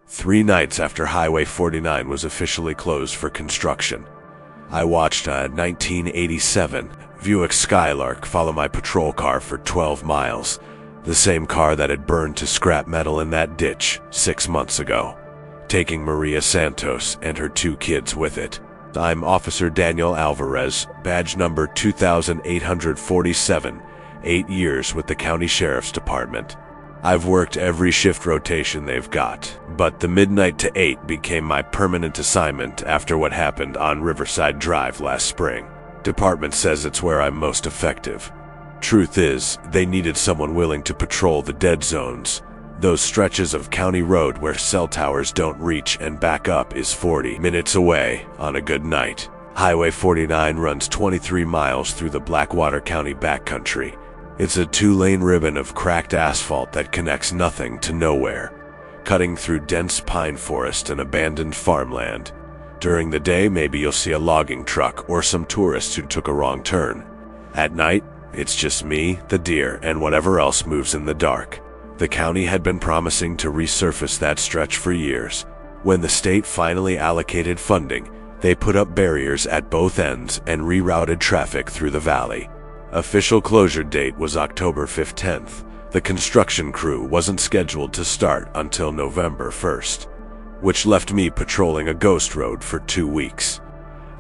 3 nights after Highway 49 was officially closed for construction. I watched a 1987 Buick Skylark follow my patrol car for 12 miles, the same car that had burned to scrap metal in that ditch 6 months ago, taking Maria Santos and her 2 kids with it. I'm Officer Daniel Alvarez, badge number 2847, 8 years with the County Sheriff's Department. I've worked every shift rotation they've got, but the midnight to 8 became my permanent assignment after what happened on Riverside Drive last spring. Department says it's where I'm most effective. Truth is, they needed someone willing to patrol the dead zones, those stretches of county road where cell towers don't reach and back up is 40 minutes away on a good night. Highway 49 runs 23 miles through the Blackwater County backcountry. It's a 2-lane ribbon of cracked asphalt that connects nothing to nowhere, cutting through dense pine forest and abandoned farmland. During the day, maybe you'll see a logging truck or some tourists who took a wrong turn. At night, it's just me, the deer, and whatever else moves in the dark. The county had been promising to resurface that stretch for years. When the state finally allocated funding, they put up barriers at both ends and rerouted traffic through the valley. Official closure date was October 15th. The construction crew wasn't scheduled to start until November 1st, which left me patrolling a ghost road for 2 weeks.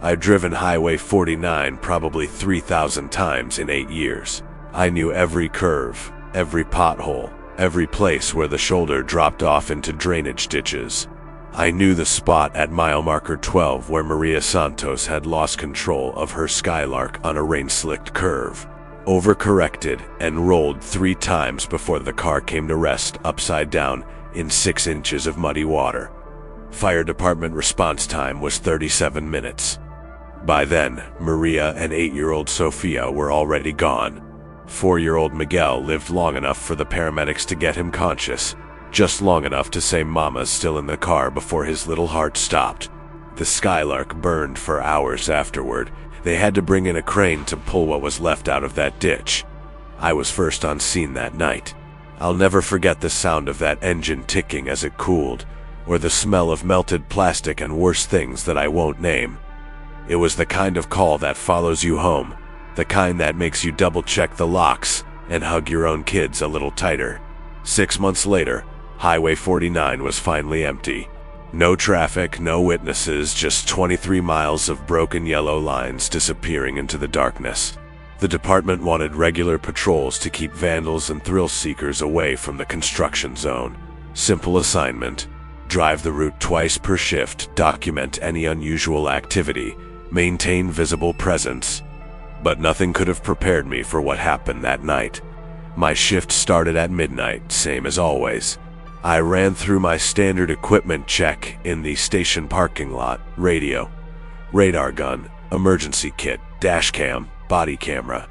I'd driven Highway 49 probably 3,000 times in 8 years. I knew every curve, every pothole, every place where the shoulder dropped off into drainage ditches. I knew the spot at mile marker 12 where Maria Santos had lost control of her Skylark on a rain-slicked curve, overcorrected, and rolled 3 times before the car came to rest upside down in 6 inches of muddy water. Fire department response time was 37 minutes. By then, Maria and 8-year-old Sophia were already gone. 4-year-old Miguel lived long enough for the paramedics to get him conscious, just long enough to say Mama's still in the car before his little heart stopped. The Skylark burned for hours afterward. They had to bring in a crane to pull what was left out of that ditch. I was first on scene that night. I'll never forget the sound of that engine ticking as it cooled, or the smell of melted plastic and worse things that I won't name. It was the kind of call that follows you home, the kind that makes you double-check the locks and hug your own kids a little tighter. 6 months later, Highway 49 was finally empty. No traffic, no witnesses, just 23 miles of broken yellow lines disappearing into the darkness. The department wanted regular patrols to keep vandals and thrill-seekers away from the construction zone. Simple assignment: drive the route twice per shift, document any unusual activity, maintain visible presence. But nothing could have prepared me for what happened that night. My shift started at midnight, same as always. I ran through my standard equipment check in the station parking lot: radio, radar gun, emergency kit, dash cam, body camera,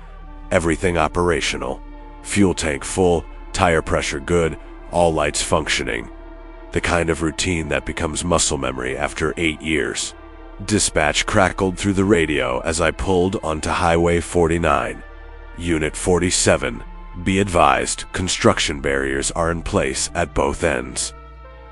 everything operational. Fuel tank full, tire pressure good, all lights functioning. The kind of routine that becomes muscle memory after 8 years. Dispatch crackled through the radio as I pulled onto Highway 49. Unit 47. Be advised, construction barriers are in place at both ends.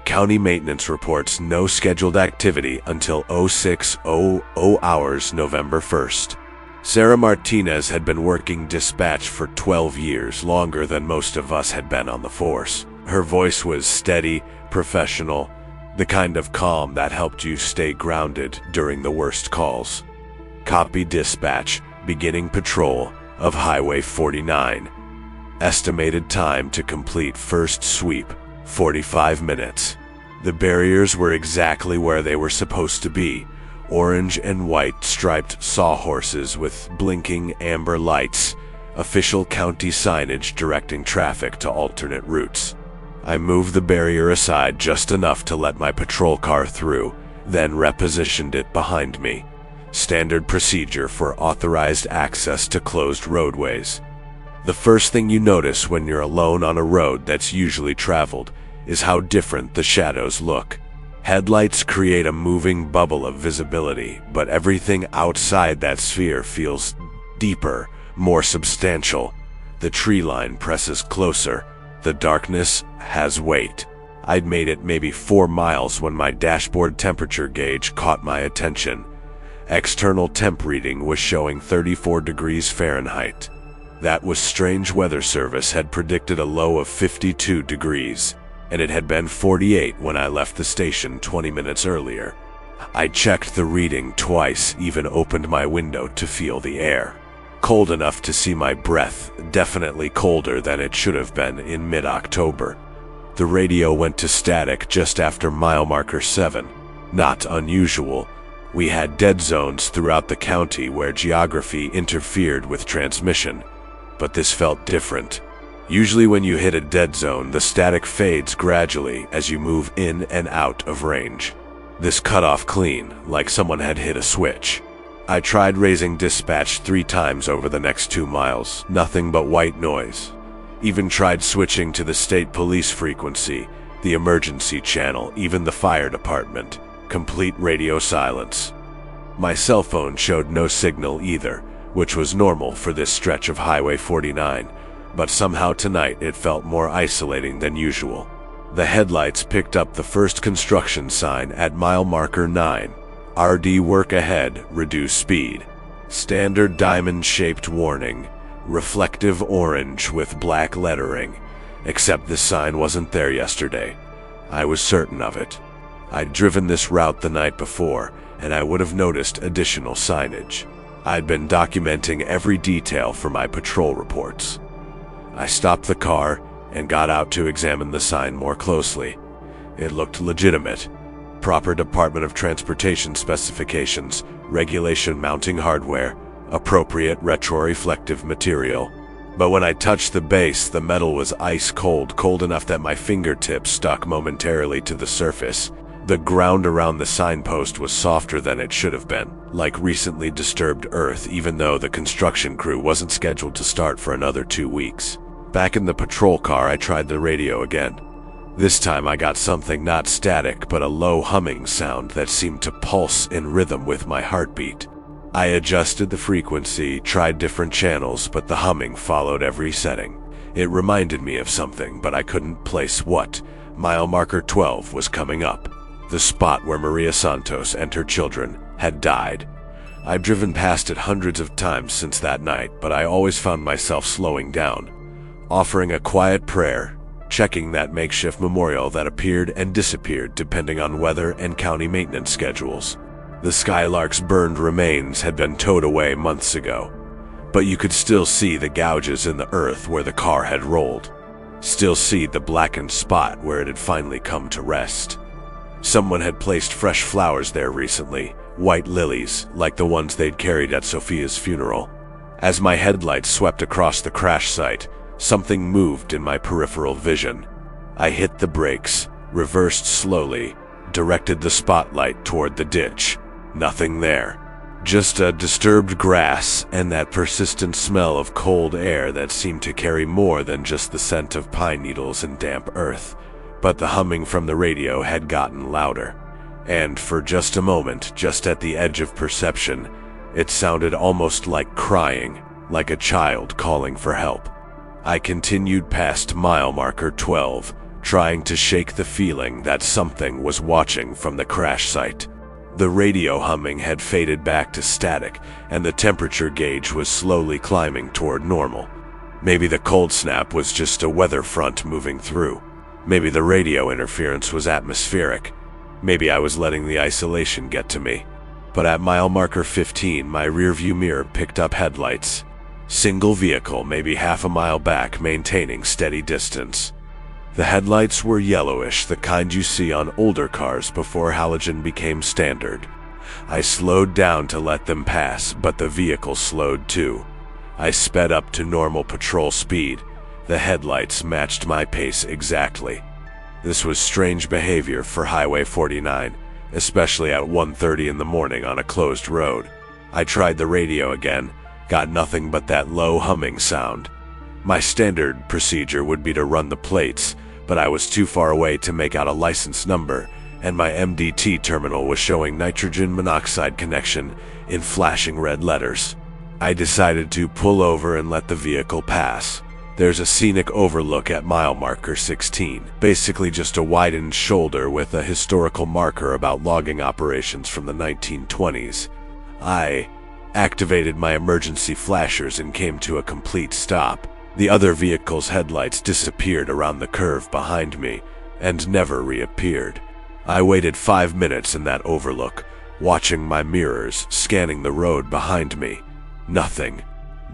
County maintenance reports no scheduled activity until 06:00 hours November 1st. Sarah Martinez had been working dispatch for 12 years, longer than most of us had been on the force. Her voice was steady, professional, the kind of calm that helped you stay grounded during the worst calls. Copy dispatch, beginning patrol of Highway 49. Estimated time to complete first sweep, 45 minutes. The barriers were exactly where they were supposed to be. Orange and white striped sawhorses with blinking amber lights. Official county signage directing traffic to alternate routes. I moved the barrier aside just enough to let my patrol car through, then repositioned it behind me. Standard procedure for authorized access to closed roadways. The first thing you notice when you're alone on a road that's usually traveled is how different the shadows look. Headlights create a moving bubble of visibility, but everything outside that sphere feels deeper, more substantial. The tree line presses closer. The darkness has weight. I'd made it maybe 4 miles when my dashboard temperature gauge caught my attention. External temp reading was showing 34 degrees Fahrenheit. That was strange. Weather service had predicted a low of 52 degrees, and it had been 48 when I left the station 20 minutes earlier. I checked the reading twice, even opened my window to feel the air. Cold enough to see my breath, definitely colder than it should have been in mid-October. The radio went to static just after mile marker 7. Not unusual. We had dead zones throughout the county where geography interfered with transmission, but this felt different. Usually when you hit a dead zone, the static fades gradually as you move in and out of range. This cut off clean, like someone had hit a switch. I tried raising dispatch 3 times over the next 2 miles, nothing but white noise. Even tried switching to the state police frequency, the emergency channel, even the fire department. Complete radio silence. My cell phone showed no signal either, which was normal for this stretch of Highway 49, but somehow tonight it felt more isolating than usual. The headlights picked up the first construction sign at mile marker 9. RD work ahead, reduce speed. Standard diamond-shaped warning, reflective orange with black lettering, except this sign wasn't there yesterday. I was certain of it. I'd driven this route the night before, and I would have noticed additional signage. I'd been documenting every detail for my patrol reports. I stopped the car and got out to examine the sign more closely. It looked legitimate. Proper Department of Transportation specifications, regulation mounting hardware, appropriate retroreflective material. But when I touched the base, the metal was ice cold, cold enough that my fingertips stuck momentarily to the surface. The ground around the signpost was softer than it should have been, like recently disturbed earth, even though the construction crew wasn't scheduled to start for another 2 weeks. Back in the patrol car, I tried the radio again. This time I got something not static, but a low humming sound that seemed to pulse in rhythm with my heartbeat. I adjusted the frequency, tried different channels, but the humming followed every setting. It reminded me of something, but I couldn't place what. Mile marker 12 was coming up. The spot where Maria Santos and her children had died. I've driven past it hundreds of times since that night, but I always found myself slowing down, offering a quiet prayer, checking that makeshift memorial that appeared and disappeared depending on weather and county maintenance schedules. The Skylark's burned remains had been towed away months ago, but you could still see the gouges in the earth where the car had rolled. Still see the blackened spot where it had finally come to rest. Someone had placed fresh flowers there recently, white lilies, like the ones they'd carried at Sophia's funeral. As my headlights swept across the crash site, something moved in my peripheral vision. I hit the brakes, reversed slowly, directed the spotlight toward the ditch. Nothing there. Just a disturbed grass and that persistent smell of cold air that seemed to carry more than just the scent of pine needles and damp earth. But the humming from the radio had gotten louder, and for just a moment, just at the edge of perception, it sounded almost like crying, like a child calling for help. I continued past mile marker 12, trying to shake the feeling that something was watching from the crash site. The radio humming had faded back to static, and the temperature gauge was slowly climbing toward normal. Maybe the cold snap was just a weather front moving through. Maybe the radio interference was atmospheric. Maybe I was letting the isolation get to me. But at mile marker 15, my rearview mirror picked up headlights. Single vehicle, maybe half a mile back, maintaining steady distance. The headlights were yellowish, the kind you see on older cars before halogen became standard. I slowed down to let them pass, but the vehicle slowed too. I sped up to normal patrol speed. The headlights matched my pace exactly. This was strange behavior for Highway 49, especially at 1:30 in the morning on a closed road. I tried the radio again, got nothing but that low humming sound. My standard procedure would be to run the plates, but I was too far away to make out a license number, and my MDT terminal was showing nitrogen monoxide connection in flashing red letters. I decided to pull over and let the vehicle pass. There's a scenic overlook at mile marker 16, basically just a widened shoulder with a historical marker about logging operations from the 1920s. I activated my emergency flashers and came to a complete stop. The other vehicle's headlights disappeared around the curve behind me and never reappeared. I waited 5 minutes in that overlook, watching my mirrors, scanning the road behind me. Nothing.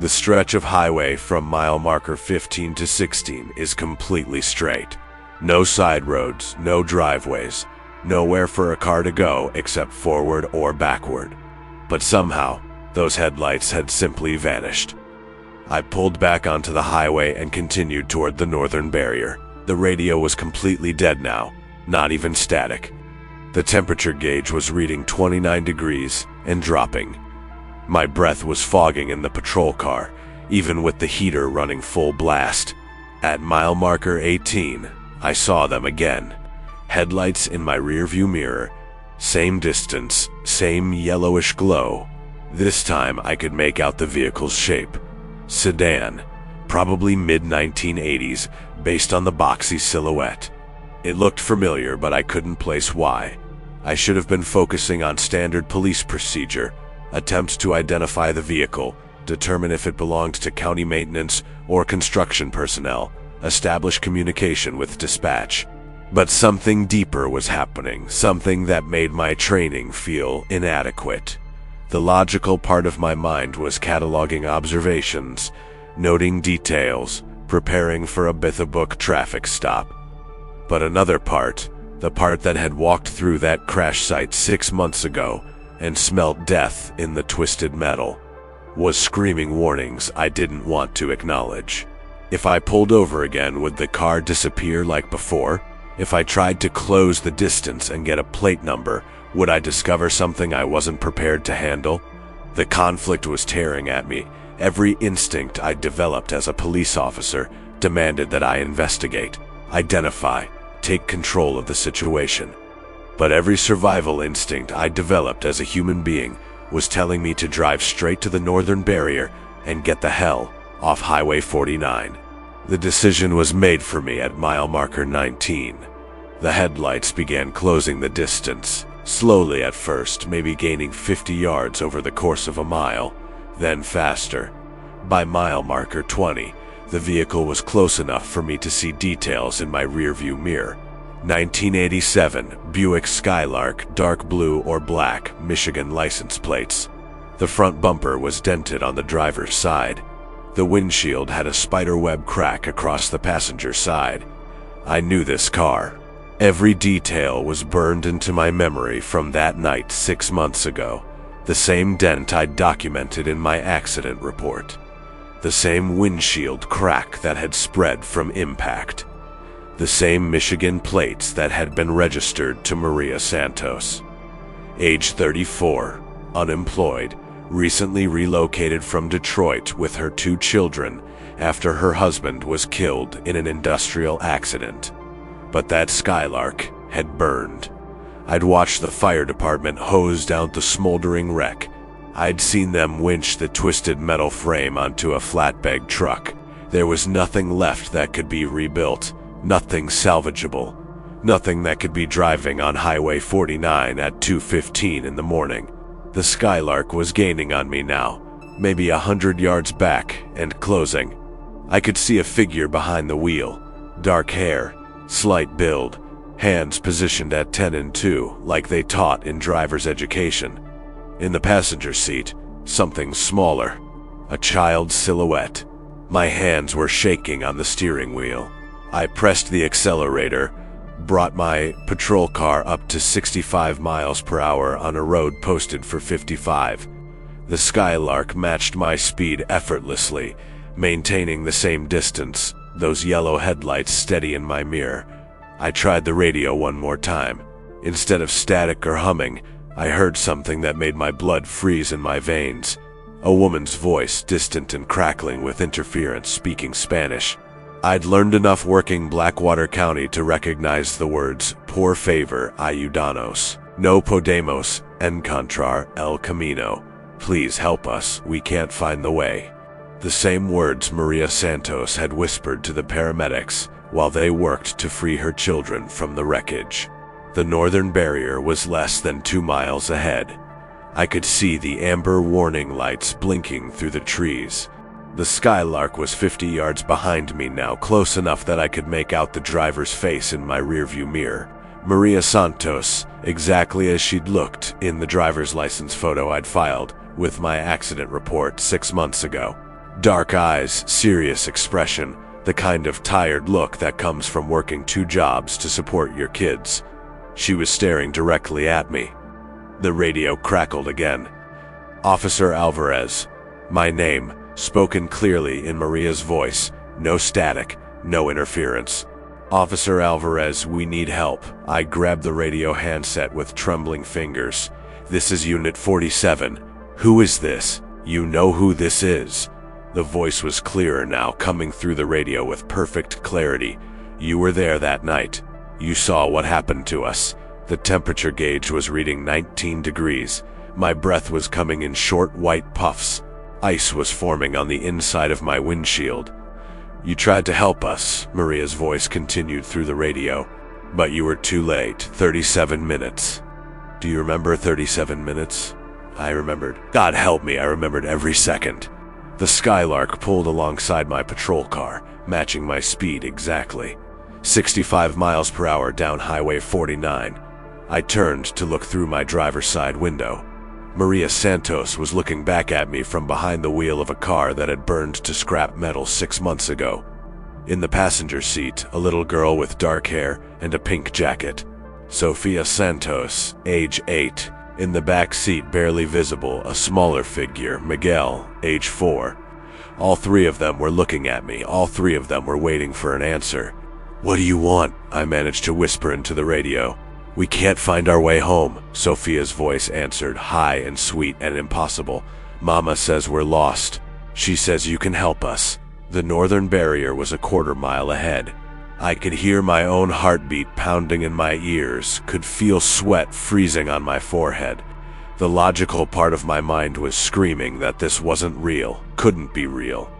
The stretch of highway from mile marker 15 to 16 is completely straight. No side roads, no driveways, nowhere for a car to go except forward or backward. But somehow, those headlights had simply vanished. I pulled back onto the highway and continued toward the northern barrier. The radio was completely dead now, not even static. The temperature gauge was reading 29 degrees and dropping. My breath was fogging in the patrol car, even with the heater running full blast. At mile marker 18, I saw them again. Headlights in my rearview mirror, same distance, same yellowish glow. This time I could make out the vehicle's shape. Sedan, probably mid-1980s, based on the boxy silhouette. It looked familiar, but I couldn't place why. I should have been focusing on standard police procedure, attempts to identify the vehicle, determine if it belonged to county maintenance or construction personnel, establish communication with dispatch. But something deeper was happening, something that made my training feel inadequate. The logical part of my mind was cataloging observations, noting details, preparing for a by-the-book traffic stop. But another part, the part that had walked through that crash site 6 months ago and smelt death in the twisted metal, was screaming warnings I didn't want to acknowledge. If I pulled over again, would the car disappear like before? If I tried to close the distance and get a plate number, would I discover something I wasn't prepared to handle? The conflict was tearing at me. Every instinct I developed as a police officer demanded that I investigate, identify, take control of the situation. But every survival instinct I developed as a human being was telling me to drive straight to the northern barrier and get the hell off Highway 49. The decision was made for me at mile marker 19. The headlights began closing the distance, slowly at first, maybe gaining 50 yards over the course of a mile, then faster. By mile marker 20, the vehicle was close enough for me to see details in my rearview mirror. 1987 Buick Skylark, dark blue or black, Michigan license plates. The front bumper was dented on the driver's side. The windshield had a spiderweb crack across the passenger side. I knew this car. Every detail was burned into my memory from that night 6 months ago. The same dent I'd documented in my accident report. The same windshield crack that had spread from impact. The same Michigan plates that had been registered to Maria Santos. Age 34, unemployed, recently relocated from Detroit with her 2 children after her husband was killed in an industrial accident. But that Skylark had burned. I'd watched the fire department hose out the smoldering wreck. I'd seen them winch the twisted metal frame onto a flatbed truck. There was nothing left that could be rebuilt. Nothing salvageable. Nothing that could be driving on Highway 49 at 2:15 in the morning. The Skylark was gaining on me now, maybe 100 yards back and closing. I could see a figure behind the wheel. Dark hair, slight build, hands positioned at 10 and 2 like they taught in driver's education. In the passenger seat, something smaller. A child's silhouette. My hands were shaking on the steering wheel. I pressed the accelerator, brought my patrol car up to 65 miles per hour on a road posted for 55. The Skylark matched my speed effortlessly, maintaining the same distance, those yellow headlights steady in my mirror. I tried the radio one more time. Instead of static or humming, I heard something that made my blood freeze in my veins. A woman's voice, distant and crackling with interference, speaking Spanish. I'd learned enough working Blackwater County to recognize the words, por favor, ayúdanos, no podemos encontrar el camino. Please help us, we can't find the way. The same words Maria Santos had whispered to the paramedics while they worked to free her children from the wreckage. The northern barrier was less than 2 miles ahead. I could see the amber warning lights blinking through the trees. The Skylark was 50 yards behind me now, close enough that I could make out the driver's face in my rearview mirror. Maria Santos, exactly as she'd looked in the driver's license photo I'd filed with my accident report 6 months ago. Dark eyes, serious expression, the kind of tired look that comes from working 2 jobs to support your kids. She was staring directly at me. The radio crackled again. Officer Alvarez. My name, spoken clearly in Maria's voice. No static, no interference. Officer Alvarez, we need help. I grabbed the radio handset with trembling fingers. This is Unit 47. Who is this? You know who this is. The voice was clearer now, coming through the radio with perfect clarity. You were there that night. You saw what happened to us. The temperature gauge was reading 19 degrees. My breath was coming in short white puffs. Ice was forming on the inside of my windshield. You tried to help us, Maria's voice continued through the radio. But you were too late. 37 minutes. Do you remember 37 minutes? I remembered. God help me, I remembered every second. The Skylark pulled alongside my patrol car, matching my speed exactly. 65 miles per hour down Highway 49. I turned to look through my driver's side window. Maria Santos was looking back at me from behind the wheel of a car that had burned to scrap metal 6 months ago. In the passenger seat, a little girl with dark hair and a pink jacket. Maria Santos, age 8. In the back seat, barely visible, a smaller figure, Miguel, age 4. All 3 of them were looking at me. All 3 of them were waiting for an answer. What do you want? I managed to whisper into the radio. We can't find our way home, Sophia's voice answered, high and sweet and impossible. Mama says we're lost. She says you can help us. The northern barrier was a quarter mile ahead. I could hear my own heartbeat pounding in my ears, could feel sweat freezing on my forehead. The logical part of my mind was screaming that this wasn't real, couldn't be real.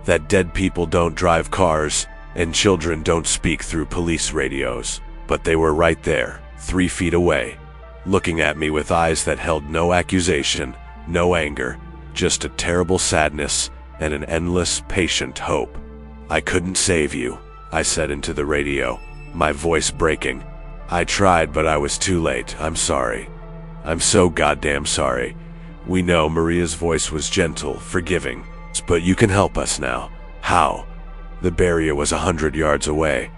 That dead people don't drive cars, and children don't speak through police radios. But they were right there, 3 feet away, looking at me with eyes that held no accusation, no anger, just a terrible sadness and an endless, patient hope. I couldn't save you, I said into the radio, my voice breaking. I tried, but I was too late. I'm sorry. I'm so goddamn sorry. We know. Maria's voice was gentle, forgiving. But you can help us now. How? The barrier was 100 yards away.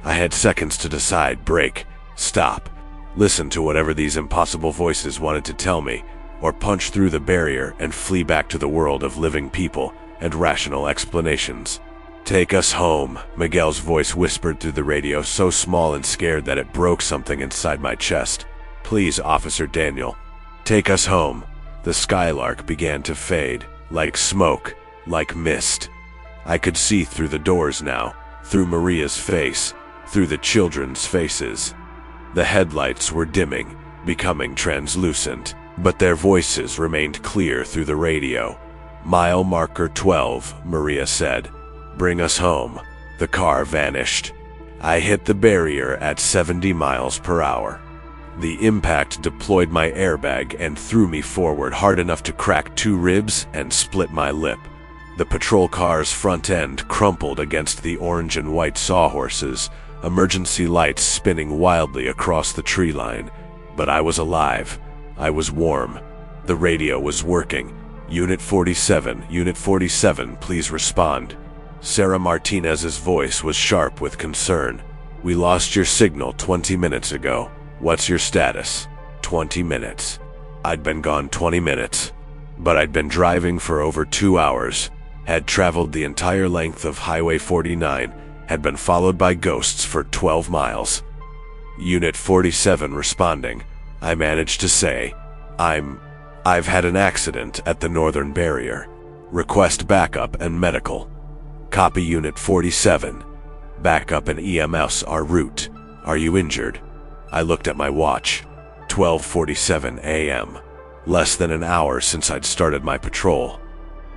I had seconds to decide, break, stop, listen to whatever these impossible voices wanted to tell me, or punch through the barrier and flee back to the world of living people and rational explanations. Take us home, Miguel's voice whispered through the radio, so small and scared that it broke something inside my chest. Please, Officer Daniel. Take us home. The Skylark began to fade, like smoke, like mist. I could see through the doors now, through Maria's face, through the children's faces. The headlights were dimming, becoming translucent, but their voices remained clear through the radio. Mile marker 12, Maria said. Bring us home. The car vanished. I hit the barrier at 70 miles per hour. The impact deployed my airbag and threw me forward hard enough to crack 2 ribs and split my lip. The patrol car's front end crumpled against the orange and white sawhorses, emergency lights spinning wildly across the tree line. But I was alive. I was warm. The radio was working. Unit 47, please respond. Sarah Martinez's voice was sharp with concern. We lost your signal 20 minutes ago. What's your status? 20 minutes. I'd been gone 20 minutes. But I'd been driving for over 2 hours, had traveled the entire length of Highway 49, had been followed by ghosts for 12 miles. Unit 47 responding. I managed to say, I've had an accident at the northern barrier. Request backup and medical. Copy Unit 47. Backup and EMS en route. Are you injured? I looked at my watch. 12:47 a.m. Less than an hour since I'd started my patrol.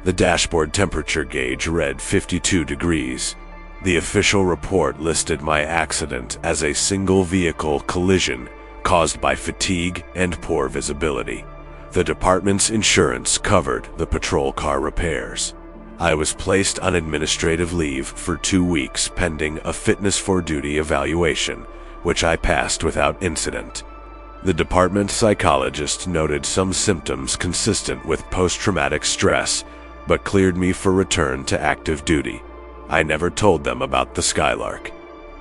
The dashboard temperature gauge read 52 degrees. The official report listed my accident as a single-vehicle collision caused by fatigue and poor visibility. The department's insurance covered the patrol car repairs. I was placed on administrative leave for 2 weeks pending a fitness for duty evaluation, which I passed without incident. The department psychologist noted some symptoms consistent with post-traumatic stress, but cleared me for return to active duty. I never told them about the Skylark.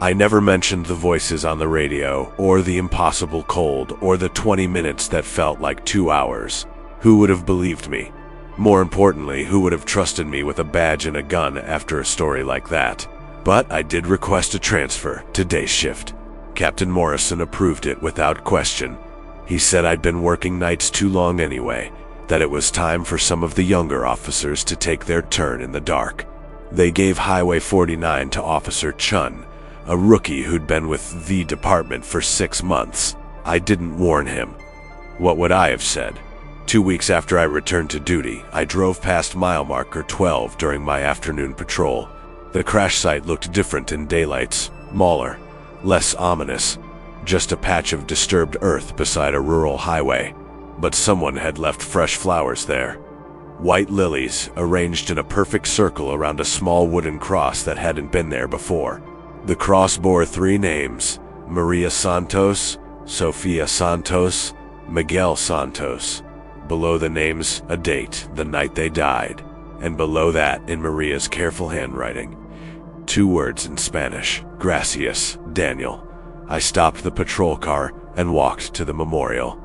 I never mentioned the voices on the radio, or the impossible cold, or the 20 minutes that felt like 2 hours. Who would have believed me? More importantly, who would have trusted me with a badge and a gun after a story like that? But I did request a transfer to day shift. Captain Morrison approved it without question. He said I'd been working nights too long anyway, that it was time for some of the younger officers to take their turn in the dark. They gave Highway 49 to Officer Chun, a rookie who'd been with the department for 6 months. I didn't warn him. What would I have said? 2 weeks after I returned to duty, I drove past mile marker 12 during my afternoon patrol. The crash site looked different in daylights, smaller, less ominous, just a patch of disturbed earth beside a rural highway. But someone had left fresh flowers there. White lilies arranged in a perfect circle around a small wooden cross that hadn't been there before. The cross bore 3 names: Maria Santos, Sofia Santos, Miguel Santos. Below the names, a date, the night they died, and below that, in Maria's careful handwriting, 2 words in Spanish: Gracias, Daniel. I stopped the patrol car and walked to the memorial.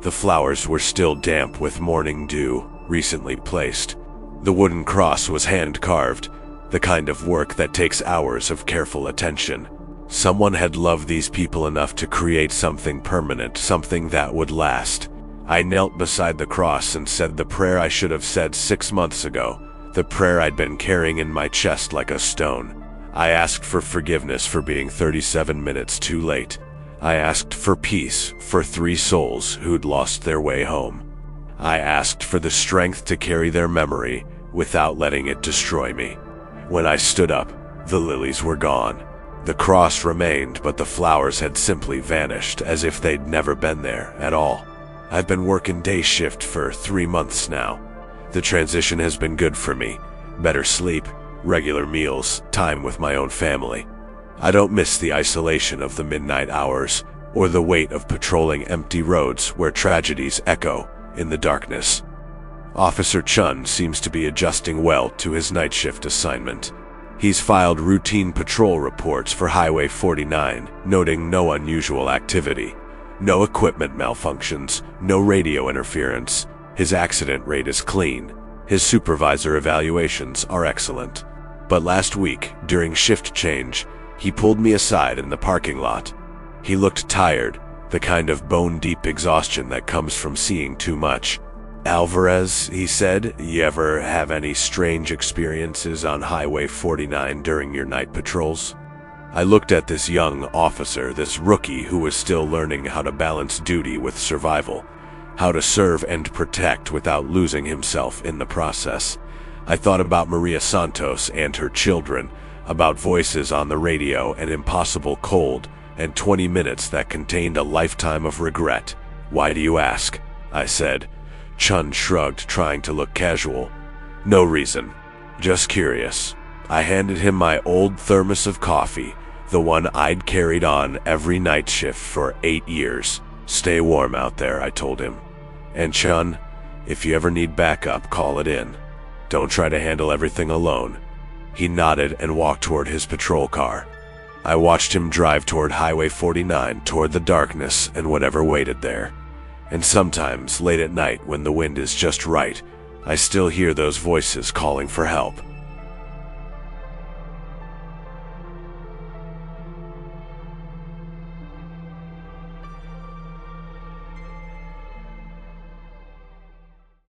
The flowers were still damp with morning dew, recently placed. The wooden cross was hand-carved, the kind of work that takes hours of careful attention. Someone had loved these people enough to create something permanent, something that would last. I knelt beside the cross and said the prayer I should have said 6 months ago, the prayer I'd been carrying in my chest like a stone. I asked for forgiveness for being 37 minutes too late. I asked for peace for 3 souls who'd lost their way home. I asked for the strength to carry their memory without letting it destroy me. When I stood up, the lilies were gone. The cross remained, but the flowers had simply vanished, as if they'd never been there at all. I've been working day shift for 3 months now. The transition has been good for me. Better sleep, regular meals, time with my own family. I don't miss the isolation of the midnight hours, or the weight of patrolling empty roads where tragedies echo in the darkness. Officer Chun seems to be adjusting well to his night shift assignment. He's filed routine patrol reports for Highway 49, noting no unusual activity. No equipment malfunctions, no radio interference. His accident rate is clean. His supervisor evaluations are excellent. But last week, during shift change, he pulled me aside in the parking lot. He looked tired, the kind of bone-deep exhaustion that comes from seeing too much. "Alvarez," he said, "you ever have any strange experiences on Highway 49 during your night patrols?" I looked at this young officer, this rookie who was still learning how to balance duty with survival, how to serve and protect without losing himself in the process. I thought about Maria Santos and her children, about voices on the radio, an impossible cold, and 20 minutes that contained a lifetime of regret. "Why do you ask?" I said. Chun shrugged, trying to look casual. "No reason. Just curious." I handed him my old thermos of coffee, the one I'd carried on every night shift for 8 years. "Stay warm out there," I told him. "And Chun, if you ever need backup, call it in. Don't try to handle everything alone." He nodded and walked toward his patrol car. I watched him drive toward Highway 49, toward the darkness and whatever waited there. And sometimes, late at night when the wind is just right, I still hear those voices calling for help.